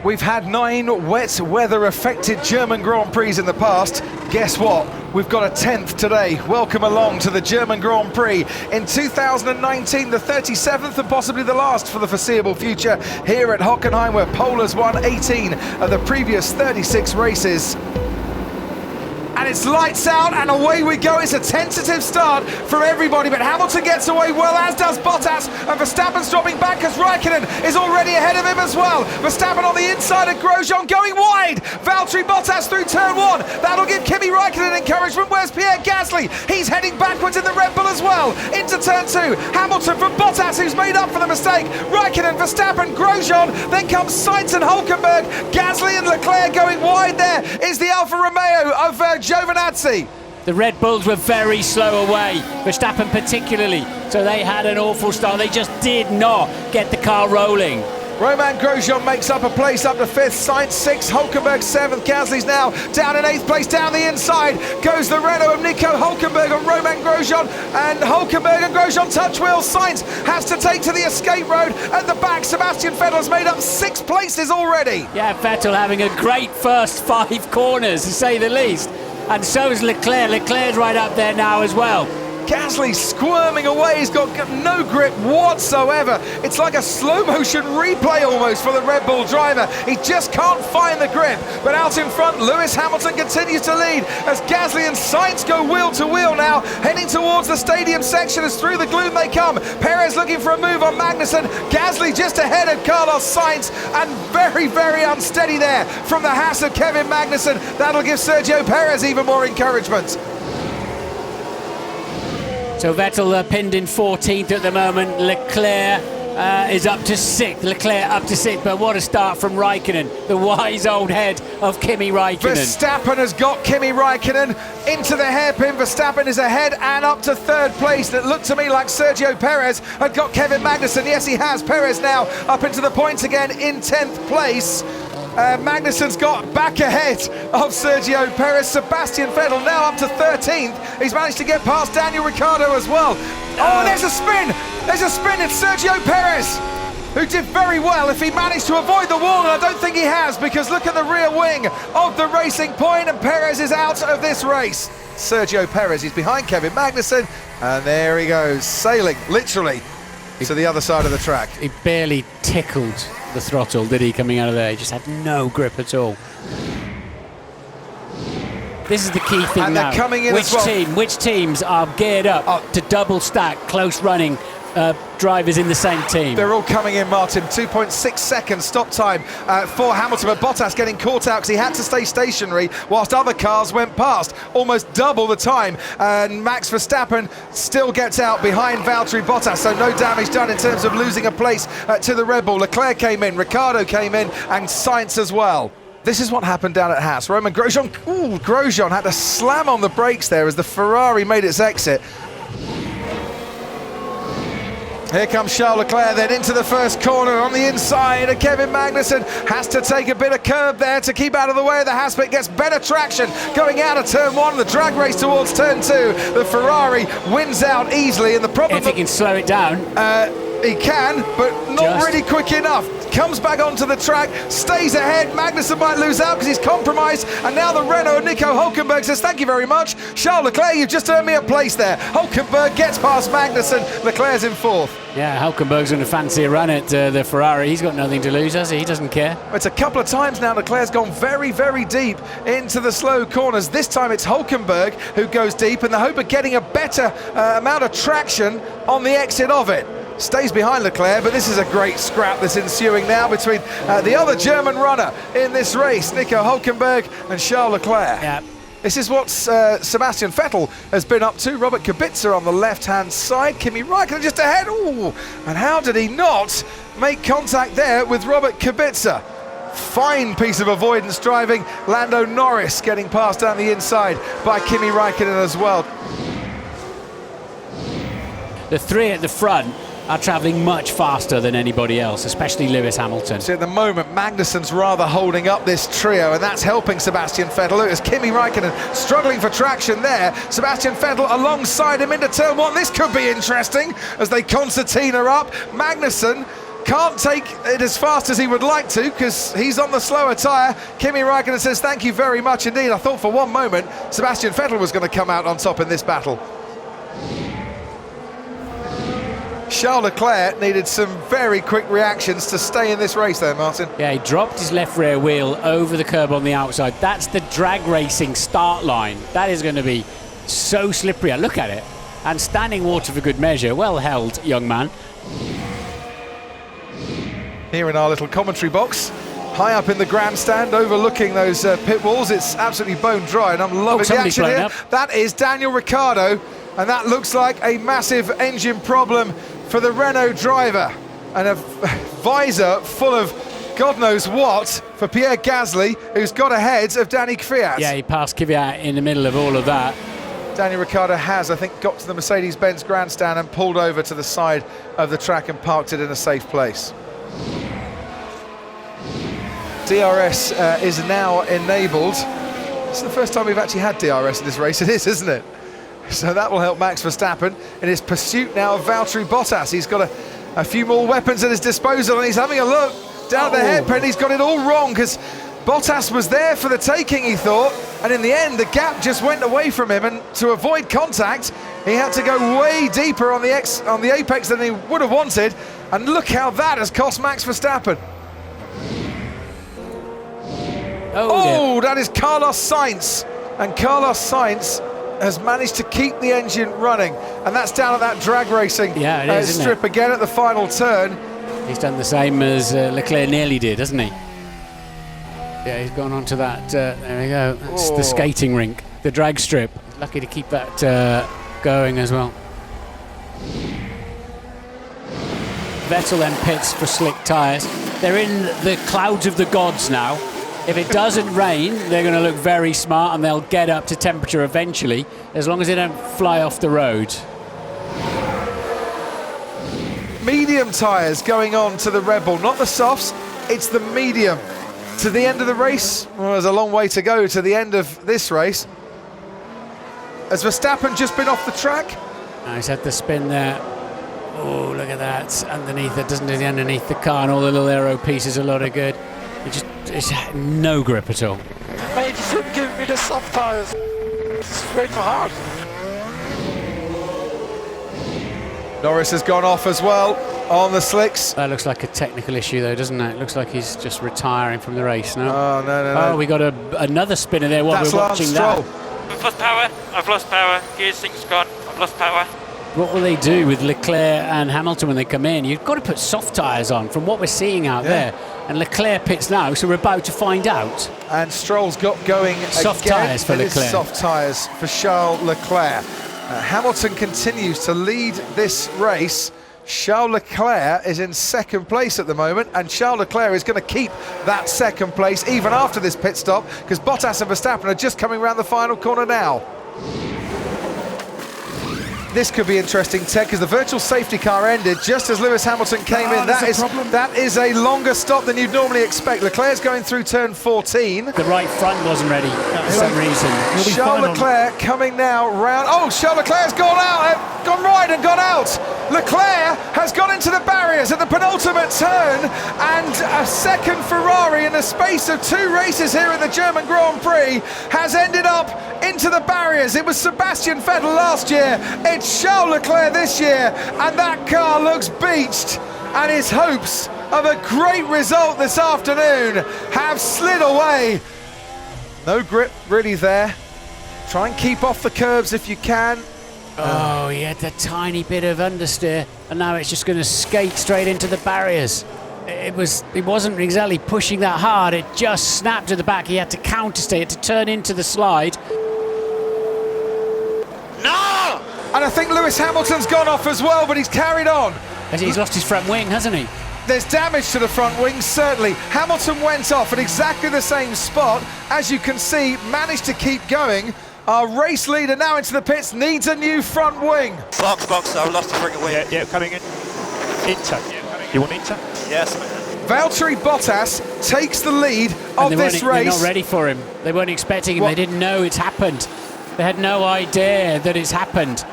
We've had 9 wet weather-affected German Grand Prix in the past. Guess what? We've got a 10th today. Welcome along to the German Grand Prix in 2019, the 37th and possibly the last for the foreseeable future here at Hockenheim, where Pole has won 18 of the previous 36 races. And it's lights out and away we go. It's a tentative start for everybody, but Hamilton gets away well, as does Bottas, and Verstappen's dropping back as Raikkonen is already ahead of him as well. Verstappen on the inside of Grosjean going wide. Valtteri Bottas through turn 1. That'll give Kimi Raikkonen encouragement. Where's Pierre Gasly? He's heading backwards in the Red Bull as well. Into turn 2. Hamilton from Bottas, who's made up for the mistake. Raikkonen, Verstappen, Grosjean. Then comes Sainz and Hülkenberg. Gasly and Leclerc going wide. There is the Alfa Romeo of Giovinazzi. The Red Bulls were very slow away, Verstappen particularly, so they had an awful start. They just did not get the car rolling. Romain Grosjean makes up a place up to 5th, Sainz 6th, Hülkenberg 7th, Gasly's now down in 8th place. Down the inside goes the Renault of Nico Hülkenberg and Romain Grosjean, and Hülkenberg and Grosjean touch wheels. Sainz has to take to the escape road. At the back, Sebastian Vettel has made up 6 places already. Yeah, Vettel having a great first 5 corners, to say the least. And so is Leclerc. Leclerc's right up there now as well. Gasly squirming away, he's got no grip whatsoever. It's like a slow motion replay almost for the Red Bull driver. He just can't find the grip. But out in front, Lewis Hamilton continues to lead as Gasly and Sainz go wheel to wheel now, heading towards the stadium section as through the gloom they come. Perez looking for a move on Magnussen. Gasly just ahead of Carlos Sainz, and very, very unsteady there from the Haas of Kevin Magnussen. That'll give Sergio Perez even more encouragement. So Vettel pinned in 14th at the moment. Leclerc is up to 6th. Leclerc up to 6th, but what a start from Raikkonen, the wise old head of Kimi Raikkonen. Verstappen has got Kimi Raikkonen into the hairpin. Verstappen is ahead and up to 3rd place. It looked to me like Sergio Perez had got Kevin Magnussen. Yes, he has. Perez now up into the points again in 10th place. Magnussen's got back ahead of Sergio Perez. Sebastian Vettel now up to 13th. He's managed to get past Daniel Ricciardo as well. Oh, there's a spin! There's a spin. It's Sergio Perez, who did very well if he managed to avoid the wall, and I don't think he has, because look at the rear wing of the Racing Point, and Perez is out of this race. Sergio Perez, he's behind Kevin Magnussen, and there he goes, sailing, literally, to the other side of the track. He barely tickled the throttle, did he, coming out of there? He just had no grip at all. This is the key thing and now. They're coming in as well. Which teams are geared up to double stack close running drivers in the same team? They're all coming in, Martin. 2.6 seconds stop time for Hamilton, but Bottas getting caught out because he had to stay stationary whilst other cars went past. Almost double the time, and Max Verstappen still gets out behind Valtteri Bottas, so no damage done in terms of losing a place to the Red Bull. Leclerc came in, Ricciardo came in, and Sainz as well. This is what happened down at Haas. Romain Grosjean, Grosjean had to slam on the brakes there as the Ferrari made its exit. Here comes Charles Leclerc then into the first corner on the inside, and Kevin Magnussen has to take a bit of curb there to keep out of the way of the Haas, but gets better traction going out of turn 1, the drag race towards turn 2. The Ferrari wins out easily, and the problem... If he can slow it down. He can, but not really quick enough. Comes back onto the track, stays ahead. Magnussen might lose out because he's compromised, and now the Renault of Nico Hülkenberg says, thank you very much, Charles Leclerc, you've just earned me a place there. Hülkenberg gets past Magnussen, Leclerc's in 4th. Yeah, Hülkenberg's going to fancy a run at the Ferrari. He's got nothing to lose, has he? He doesn't care. It's a couple of times now Leclerc's gone very, very deep into the slow corners. This time it's Hülkenberg who goes deep in the hope of getting a better amount of traction on the exit of it. Stays behind Leclerc, but this is a great scrap that's ensuing now between the other German runner in this race, Nico Hülkenberg and Charles Leclerc. Yeah. This is what Sebastian Vettel has been up to. Robert Kubica on the left-hand side. Kimi Raikkonen just ahead. Ooh, and how did he not make contact there with Robert Kubica? Fine piece of avoidance driving. Lando Norris getting passed down the inside by Kimi Raikkonen as well. The 3 at the front are travelling much faster than anybody else, especially Lewis Hamilton. So at the moment, Magnussen's rather holding up this trio, and that's helping Sebastian Vettel. Look, as Kimi Raikkonen struggling for traction there. Sebastian Vettel alongside him into turn 1. This could be interesting as they concertina up. Magnussen can't take it as fast as he would like to because he's on the slower tyre. Kimi Räikkönen says thank you very much indeed. I thought for one moment Sebastian Vettel was going to come out on top in this battle. Charles Leclerc needed some very quick reactions to stay in this race there, Martin. Yeah, he dropped his left rear wheel over the curb on the outside. That's the drag racing start line. That is going to be so slippery. Look at it. And standing water for good measure. Well held, young man. Here in our little commentary box, high up in the grandstand overlooking those pit walls, it's absolutely bone dry and I'm loving the action here. Up. That is Daniel Ricciardo, and that looks like a massive engine problem for the Renault driver, and a visor full of God knows what for Pierre Gasly, who's got ahead of Danny Kvyat. Yeah, he passed Kvyat in the middle of all of that. Daniel Ricciardo has, I think, got to the Mercedes-Benz grandstand and pulled over to the side of the track and parked it in a safe place. DRS is now enabled. It's the first time we've actually had DRS in this race. It is, isn't it? So that will help Max Verstappen in his pursuit now of Valtteri Bottas. He's got a few more weapons at his disposal, and he's having a look down the hairpin. He's got it all wrong because Bottas was there for the taking, he thought, and in the end the gap just went away from him, and to avoid contact he had to go way deeper on the apex than he would have wanted, and look how that has cost Max Verstappen. Oh, that is Carlos Sainz, and Carlos Sainz has managed to keep the engine running, and that's down at that drag racing strip again at the final turn. He's done the same as Leclerc nearly did, hasn't he? Yeah, he's gone on to that, there we go, that's the skating rink, the drag strip. Lucky to keep that going as well. Vettel then pits for slick tyres. They're in the clouds of the gods now. If it doesn't rain, they're going to look very smart and they'll get up to temperature eventually, as long as they don't fly off the road. Medium tyres going on to the Red Bull, not the softs, it's the medium. To the end of the race, well, there's a long way to go to the end of this race. Has Verstappen just been off the track? Oh, he's had the spin there. Oh, look at that. Underneath it, doesn't do the underneath the car, and all the little aero pieces, a lot of good. It's no grip at all. Mate, you shouldn't give me the soft tyres. It's straight for hard. Norris has gone off as well on the slicks. That looks like a technical issue though, doesn't it? It looks like he's just retiring from the race now. Oh, no. Oh, we got another spinner there while we're watching that. I've lost power. I've lost power. Gear 6 gone. I've lost power. What will they do with Leclerc and Hamilton when they come in? You've got to put soft tyres on from what we're seeing out there. And Leclerc pits now, so we're about to find out. And Stroll's got going soft again. Tyres for Leclerc. Soft tyres for Charles Leclerc. Hamilton continues to lead this race. Charles Leclerc is in second place at the moment, and Charles Leclerc is going to keep that second place even after this pit stop, because Bottas and Verstappen are just coming around the final corner now. This could be interesting, Ted, because the virtual safety car ended just as Lewis Hamilton came in. That is a longer stop than you'd normally expect. Leclerc's going through turn 14. The right front wasn't ready for some reason. Charles Leclerc coming now round. Oh, Charles Leclerc's gone out, gone right and gone out. Leclerc has gone into the barriers at the penultimate turn, and a second Ferrari in the space of 2 races here at the German Grand Prix has ended up into the barriers. It was Sebastian Vettel last year. It's Charles Leclerc this year, and that car looks beached, and his hopes of a great result this afternoon have slid away. No grip really there. Try and keep off the curbs if you can. Oh, he had a tiny bit of understeer, and now it's just going to skate straight into the barriers. It wasn't exactly pushing that hard, it just snapped to the back. He had to countersteer, to turn into the slide. No! And I think Lewis Hamilton's gone off as well, but he's carried on. He's lost his front wing, hasn't he? There's damage to the front wing, certainly. Hamilton went off at exactly the same spot. As you can see, managed to keep going. Our race leader now into the pits needs a new front wing. Box, I've lost the front wing. Yeah, coming in. Inter. You want Inter? Yes. Valtteri Bottas takes the lead of this race. They're not ready for him. They weren't expecting him. They didn't know it's happened. They had no idea that it's happened.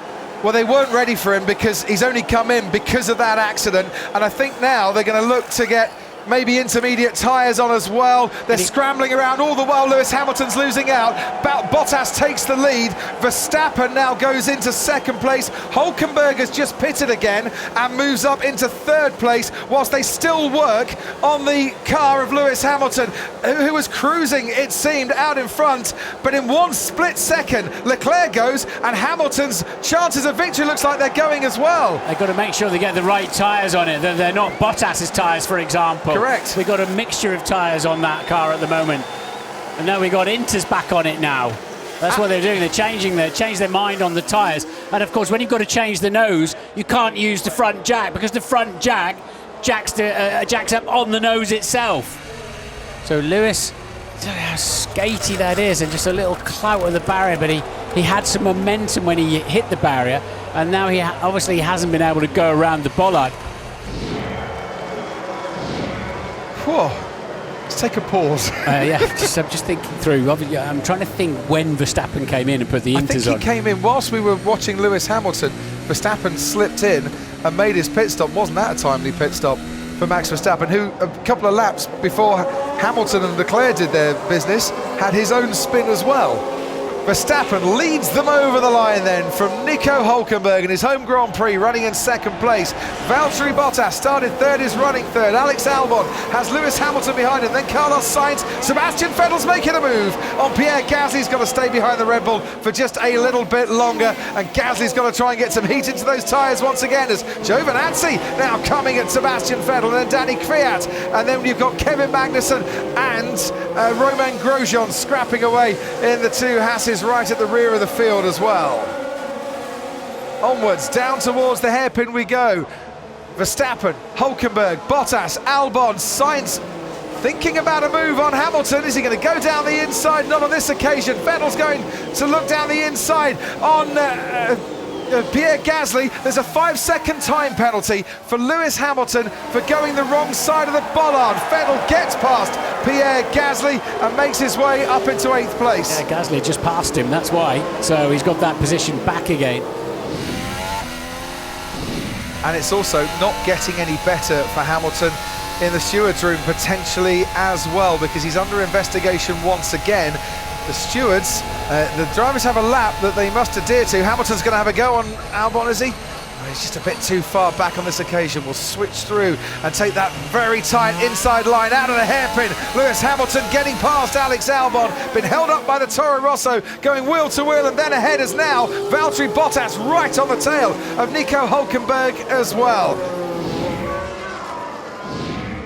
Well, they weren't ready for him because he's only come in because of that accident, and I think now they're going to look to get maybe intermediate tyres on as well. They're scrambling around all the while Lewis Hamilton's losing out. Bottas takes the lead. Verstappen now goes into second place. Hockenheim has just pitted again and moves up into third place whilst they still work on the car of Lewis Hamilton, who was cruising, it seemed, out in front. But in one split second, Leclerc goes and Hamilton's chances of victory looks like they're going as well. They've got to make sure they get the right tyres on it. They're not Bottas's tyres, for example. Correct. We've got a mixture of tyres on that car at the moment. And now we've got Inter's back on it now. That's what they're doing. They're changing their mind on the tyres. And of course, when you've got to change the nose, you can't use the front jack because the front jack jacks up on the nose itself. So Lewis, how skatey that is, and just a little clout of the barrier, but he had some momentum when he hit the barrier, and now he obviously hasn't been able to go around the bollard. Whoa. Let's take a pause. I'm just thinking through. I'm trying to think when Verstappen came in and put the Inters on. I think he came in whilst we were watching Lewis Hamilton. Verstappen slipped in and made his pit stop. Wasn't that a timely pit stop for Max Verstappen, who a couple of laps before Hamilton and Leclerc did their business had his own spin as well. Verstappen leads them over the line then from Nico Hülkenberg in his home Grand Prix, running in second place. Valtteri Bottas started third, is running third. Alex Albon has Lewis Hamilton behind him, then Carlos Sainz. Sebastian Vettel's making a move on Pierre Gasly's got to stay behind the Red Bull for just a little bit longer, and Gasly's got to try and get some heat into those tyres once again as Giovinazzi now coming at Sebastian Vettel, and then Danny Kvyat, and then you've got Kevin Magnussen and Romain Grosjean scrapping away in the two Hasses right at the rear of the field as well. Onwards, down towards the hairpin we go. Verstappen, Hülkenberg, Bottas, Albon, Sainz thinking about a move on Hamilton. Is he going to go down the inside? Not on this occasion. Vettel's going to look down the inside on Pierre Gasly. There's a 5-second time penalty for Lewis Hamilton for going the wrong side of the bollard. Vettel gets past Pierre Gasly and makes his way up into 8th place. Yeah, Gasly just passed him, that's why. So he's got that position back again. And it's also not getting any better for Hamilton in the steward's room potentially as well, because he's under investigation once again. The stewards, the drivers have a lap that they must adhere to. Hamilton's going to have a go on Albon, is he? Oh, he's just a bit too far back on this occasion. We'll switch through and take that very tight inside line out of the hairpin. Lewis Hamilton getting past Alex Albon, been held up by the Toro Rosso, going wheel to wheel, and then ahead is now Valtteri Bottas right on the tail of Nico Hülkenberg as well.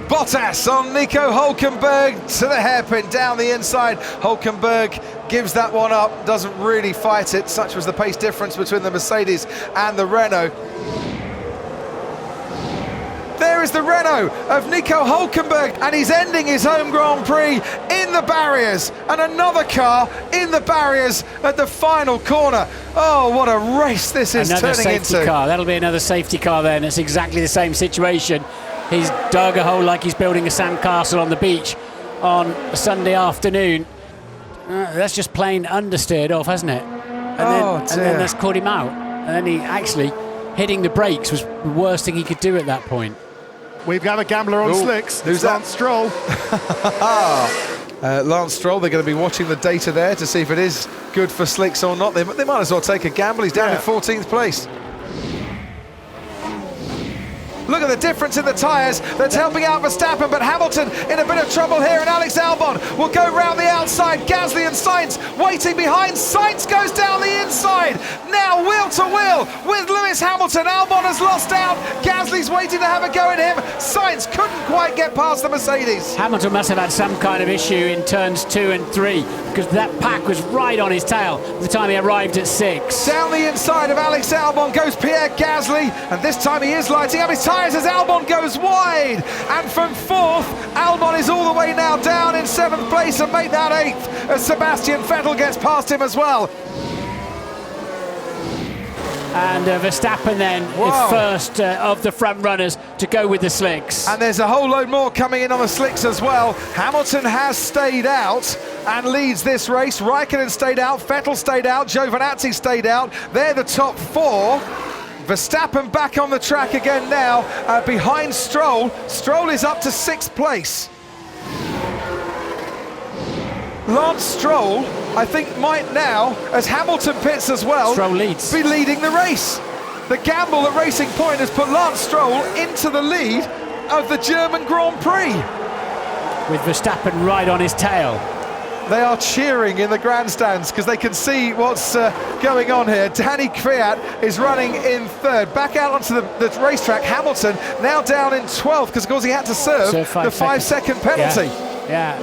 Bottas on Nico Hülkenberg to the hairpin down the inside. Hülkenberg gives that one up, doesn't really fight it. Such was the pace difference between the Mercedes and the Renault. There is the Renault of Nico Hülkenberg, and he's ending his home Grand Prix in the barriers, and another car in the barriers at the final corner. Oh, what a race this is another turning safety into. car. That'll be another safety car then. It's exactly the same situation. He's dug a hole like he's building a sandcastle on the beach on a Sunday afternoon. That's just plain understeered off, hasn't it? And then that's caught him out. And then he actually hitting the brakes was the worst thing he could do at that point. We've got a gambler on slicks. Who's Lance Stroll. Lance Stroll, they're going to be watching the data there to see if it is good for slicks or not. They might as well take a gamble. He's down in 14th place. Look at the difference in the tyres that's helping out Verstappen, but Hamilton in a bit of trouble here, and Alex Albon will go round the outside. Gasly and Sainz waiting behind. Sainz goes down the inside. Now wheel to wheel with Lewis Hamilton. Albon has lost out. Gasly's waiting to have a go at him. Sainz couldn't quite get past the Mercedes. Hamilton must have had some kind of issue in turns 2 and 3 because that pack was right on his tail by the time he arrived at 6. Down the inside of Alex Albon goes Pierre Gasly, and this time he is lighting up his tyres as Albon goes wide, and from 4th Albon is all the way now down in 7th place and make that 8th as Sebastian Vettel gets past him as well. And Verstappen then is first of the front runners to go with the slicks. And there's a whole load more coming in on the slicks as well. Hamilton has stayed out. and leads this race. Raikkonen stayed out, Vettel stayed out, Giovinazzi stayed out. They're the top 4. Verstappen back on the track again now, behind Stroll. Stroll is up to 6th place. Lance Stroll, I think, might now, as Hamilton pits as well, Stroll leads. Be leading the race. The gamble at Racing Point has put Lance Stroll into the lead of the German Grand Prix. With Verstappen right on his tail. They are cheering in the grandstands because they can see what's going on here. Danny Kvyat is running in 3rd. Back out onto the racetrack. Hamilton now down in 12th because, of course, he had to serve the 5-second penalty. Yeah.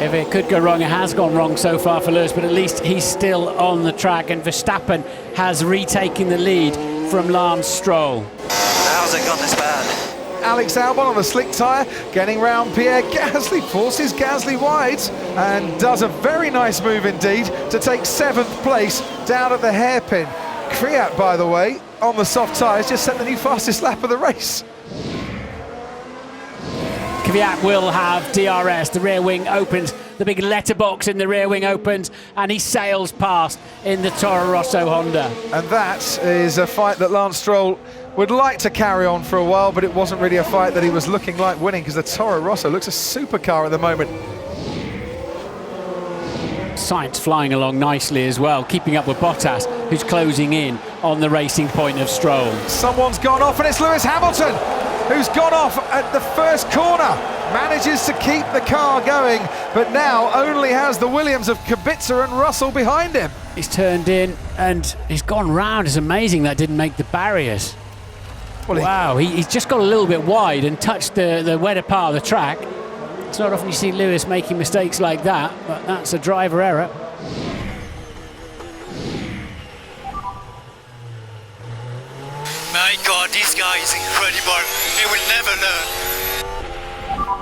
If it could go wrong, it has gone wrong so far for Lewis, but at least he's still on the track, and Verstappen has retaken the lead from Lance Stroll. How's it gone this bad? Alex Albon on the slick tyre, getting round Pierre Gasly, forces Gasly wide, and does a very nice move indeed to take 7th place down at the hairpin. Kvyat, by the way, on the soft tyres, just set the new fastest lap of the race. Kvyat will have DRS, the rear wing opens, the big letterbox in the rear wing opens, and he sails past in the Toro Rosso Honda. And that is a fight that Lance Stroll would like to carry on for a while, but it wasn't really a fight that he was looking like winning, because the Toro Rosso looks a supercar at the moment. Sainz flying along nicely as well, keeping up with Bottas, who's closing in on the Racing Point of Stroll. Someone's gone off, and it's Lewis Hamilton, who's gone off at the first corner. Manages to keep the car going, but now only has the Williams of Kubica and Russell behind him. He's turned in and he's gone round. It's amazing that didn't make the barriers. Well, wow, he's just got a little bit wide and touched the wetter part of the track. It's not often you see Lewis making mistakes like that, but that's a driver error. My God, this guy is incredible. He will never learn.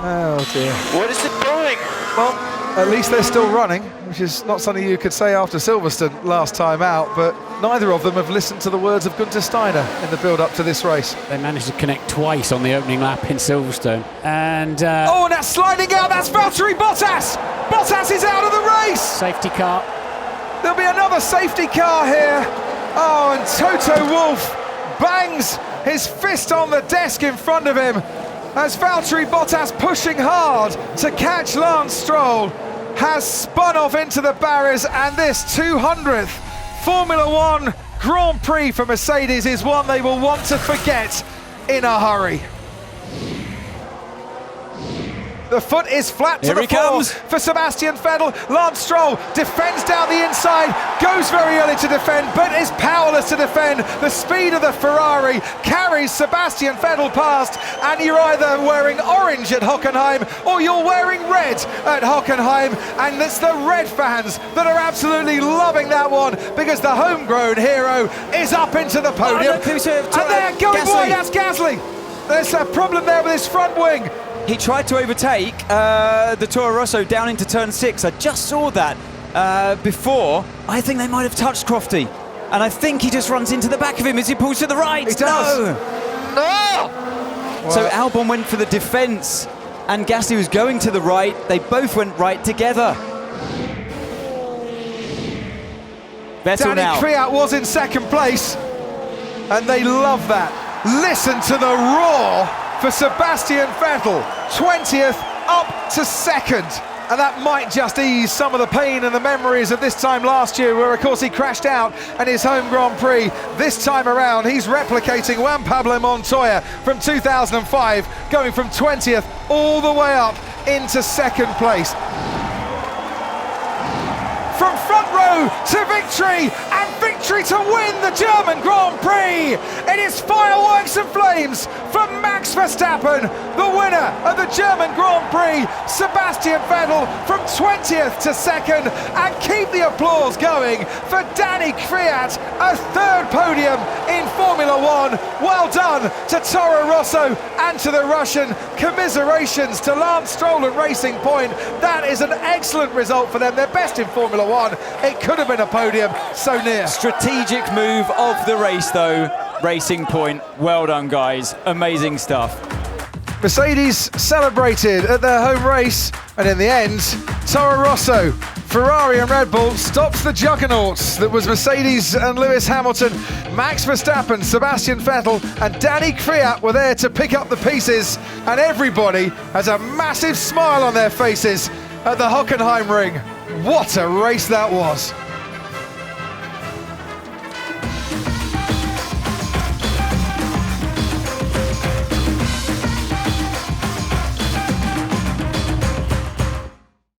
Oh dear. What is it doing? Well, at least they're still running, which is not something you could say after Silverstone last time out, but neither of them have listened to the words of Gunther Steiner in the build-up to this race. They managed to connect twice on the opening lap in Silverstone. And oh, and that's sliding out, that's Valtteri Bottas! Bottas is out of the race! Safety car. There'll be another safety car here. Oh, and Toto Wolff bangs his fist on the desk in front of him as Valtteri Bottas, pushing hard to catch Lance Stroll, has spun off into the barriers, and this 200th Formula One Grand Prix for Mercedes is one they will want to forget in a hurry. The foot is flat to the floor for Sebastian Vettel. Lance Stroll defends down the inside, goes very early to defend, but is powerless to defend. The speed of the Ferrari carries Sebastian Vettel past, and you're either wearing orange at Hockenheim or you're wearing red at Hockenheim, and it's the red fans that are absolutely loving that one, because the homegrown hero is up into the podium. And they're going wide, that's Gasly. There's a problem there with his front wing. He tried to overtake the Toro Rosso down into turn 6. I just saw that before. I think they might have touched Crofty. And I think he just runs into the back of him as he pulls to the right. He does. No! Well, so Albon went for the defence and Gasly was going to the right. They both went right together. Vettel Danny now. Kvyat was in 2nd place, and they love that. Listen to the roar for Sebastian Vettel, 20th up to 2nd. And that might just ease some of the pain and the memories of this time last year, where of course he crashed out in his home Grand Prix. This time around he's replicating Juan Pablo Montoya from 2005, going from 20th all the way up into 2nd place. From front row to victory, and victory to win the German Grand Prix. It is fireworks and flames for Max Verstappen, the winner of the German Grand Prix. Sebastian Vettel from 20th to 2nd, and keep the applause going for Danny Kvyat, a 3rd podium in Formula One. Well done to Toro Rosso and to the Russian. Commiserations to Lance Stroll and Racing Point. That is an excellent result for them. They're best in Formula One. It could have been a podium, so near. Strategic move of the race though, Racing Point. Well done guys, amazing stuff. Mercedes celebrated at their home race, and in the end, Toro Rosso, Ferrari and Red Bull stopped the juggernauts that was Mercedes and Lewis Hamilton. Max Verstappen, Sebastian Vettel and Danny Kvyat were there to pick up the pieces, and everybody has a massive smile on their faces at the Hockenheim ring. What a race that was.